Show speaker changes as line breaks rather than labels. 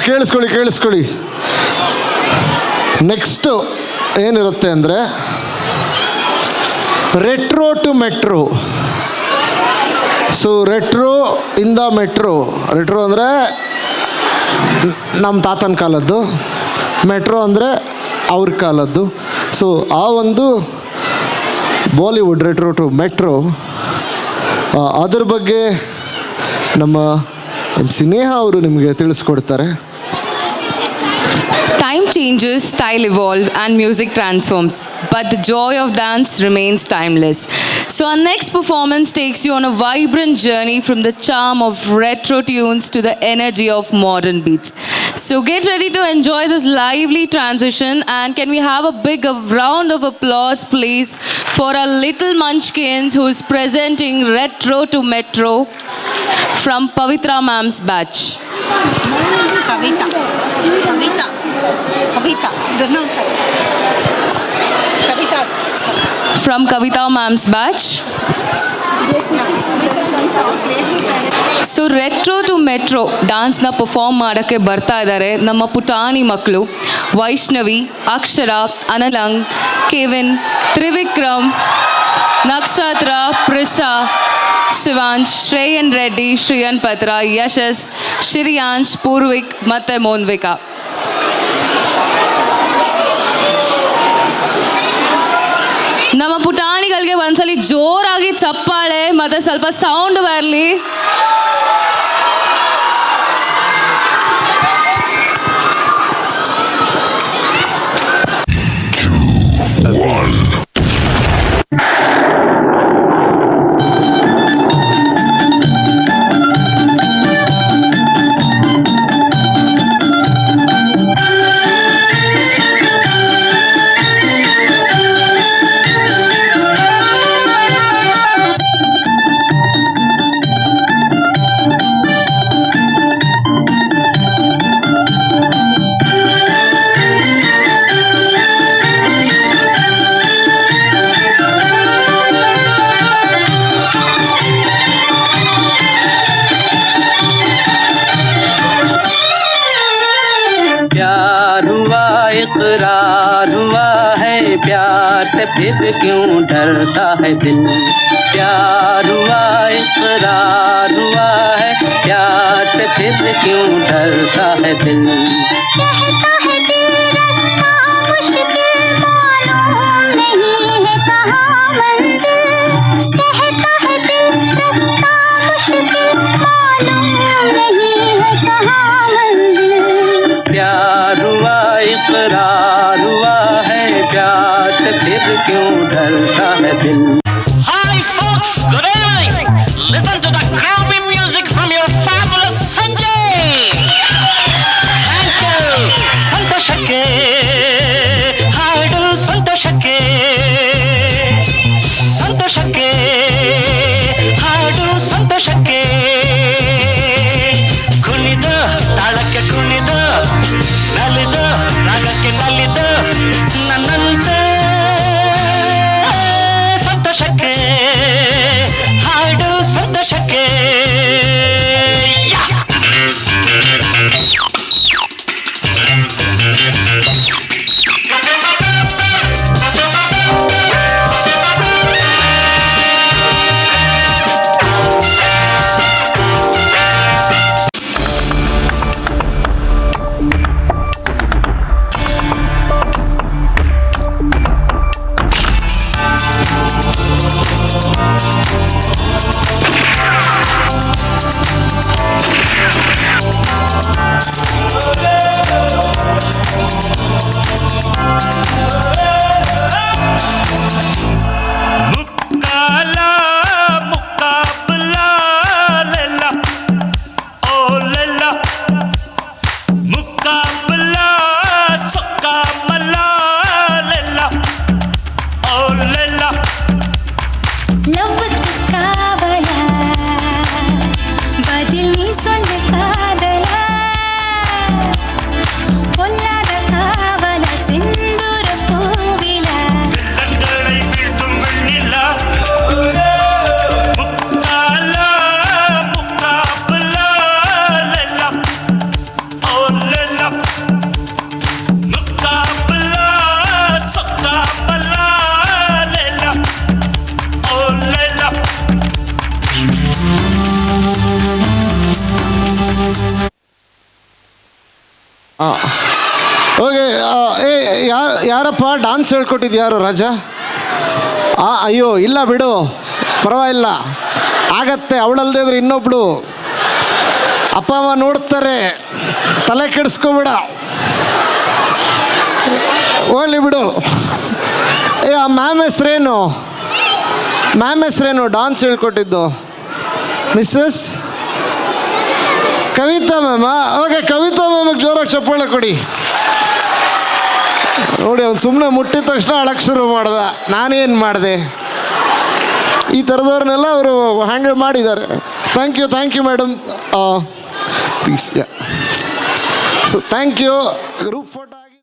ಕೇಳಿಸ್ಕೊಳ್ಳಿ. ನೆಕ್ಸ್ಟು ಏನಿರುತ್ತೆ ಅಂದರೆ retro to metro. So retro ಇಂದ ಮೆಟ್ರೋ. ರೆಟ್ರೋ ಅಂದರೆ ನಮ್ಮ ತಾತನ ಕಾಲದ್ದು, ಮೆಟ್ರೋ ಅಂದರೆ ಅವ್ರ ಕಾಲದ್ದು. ಸೊ ಆ ಒಂದು ಬಾಲಿವುಡ್ ರೆಟ್ರೋ ಟು ಮೆಟ್ರೋ, ಅದ್ರ ಬಗ್ಗೆ ನಮ್ಮ ಸ್ನೇಹ ಅವರು ನಿಮಗೆ ತಿಳಿಸ್ಕೊಡ್ತಾರೆ.
Time changes, style evolves, and music transforms, but the joy of dance remains timeless. So our next performance takes you on a vibrant journey from the charm of retro tunes to the energy of modern beats. So get ready to enjoy this lively transition, and can we have a big round of applause please for our little munchkins who is presenting Retro to Metro from Pavitra ma'am's batch.
Kavita. Kavitas.
From Kavita ma'am's batch. So retro to metro ಡ್ಯಾನ್ಸ್ನ perform ಮಾಡೋಕ್ಕೆ ಬರ್ತಾ ಇದ್ದಾರೆ ನಮ್ಮ ಪುಟಾಣಿ ಮಕ್ಕಳು Vaishnavi, Akshara, Analang, Kevin, Trivikram, Nakshatra, Prisha, Shivansh, ಶ್ರೇಯನ್ ರೆಡ್ಡಿ, ಶ್ರೀಯನ್ ಪತ್ರ, ಯಶಸ್, ಶ್ರಿಯಾಂಶ್, ಪೂರ್ವಿಕ್ ಮತ್ತು ಮೋನ್ವಿಕಾ. ನಮ್ಮ ಪುಟಾಣಿಗಳಿಗೆ ಒಂದ್ಸಲಿ ಜೋರಾಗಿ ಚಪ್ಪಾಳೆ ಮತ್ತು ಸ್ವಲ್ಪ ಸೌಂಡ್ ಬರಲಿ.
इकरार हुआ है प्यार से फिर क्यों डरता है दिल. प्यार हुआ इकरार हुआ है प्यार से फिर क्यों डरता है दिल. प्यार हुआ इकरार हुआ है प्यार से फिर क्यों डरता है दिल.
Hi folks, good evening. Listen to the groovy music from your fabulous Sanjay. Thank you. ಸಂತೋಷಕ್ಕೆ ಹಾಡು ಸಂತೋಷಕ್ಕೆ ಸಂತೋಷಕ್ಕೆ ಹಾಡು ಸಂತೋಷಕ್ಕೆ ಕುಣಿದ ತಾಳಕ್ಕೆ ಕುಣಿದ ನಲಿದ ರಾಗಕ್ಕೆ ನಲಿದ ನನ್ನಂತೆ ಸಂತೋಷಕ್ಕೆ ಹಾಡು ಸಂತೋಷಕ್ಕೆ.
ಓಕೆ, ಯಾರಪ್ಪ ಡಾನ್ಸ್ ಹೇಳ್ಕೊಟ್ಟಿದ್ದು ಯಾರು ರಾಜ? ಅಯ್ಯೋ ಇಲ್ಲ ಬಿಡು, ಪರವಾಗಿಲ್ಲ, ಆಗತ್ತೆ. ಅವಳಲ್ದೇ ಇದ್ರೆ ಇನ್ನೊಬ್ಳು, ಅಪ್ಪ ಅಮ್ಮ ನೋಡ್ತಾರೆ, ತಲೆ ಕೆಡಿಸ್ಕೊಬೇಡ, ಹೋಗ್ಲಿ ಬಿಡು. ಆ ಮ್ಯಾಮ್ ಹೆಸ್ರೇನು? ಡಾನ್ಸ್ ಹೇಳ್ಕೊಟ್ಟಿದ್ದು missus Kavita ma'am. Okay, Kavita ಮ್ಯಾಮಿಗೆ ಜೋರಾಗಿ ಚಪ್ಪಾಳೆ ಕೊಡಿ. ನೋಡಿ, ಅವ್ನು ಸುಮ್ಮನೆ ಮುಟ್ಟಿದ ತಕ್ಷಣ ಅಳಕ್ಕೆ ಶುರು ಮಾಡ್ದ. ನಾನೇನು ಮಾಡಿದೆ? ಈ ಥರದವ್ರನ್ನೆಲ್ಲ ಅವರು ಹ್ಯಾಂಡಲ್ ಮಾಡಿದ್ದಾರೆ. Thank you madam. Please, so thank you. Group photo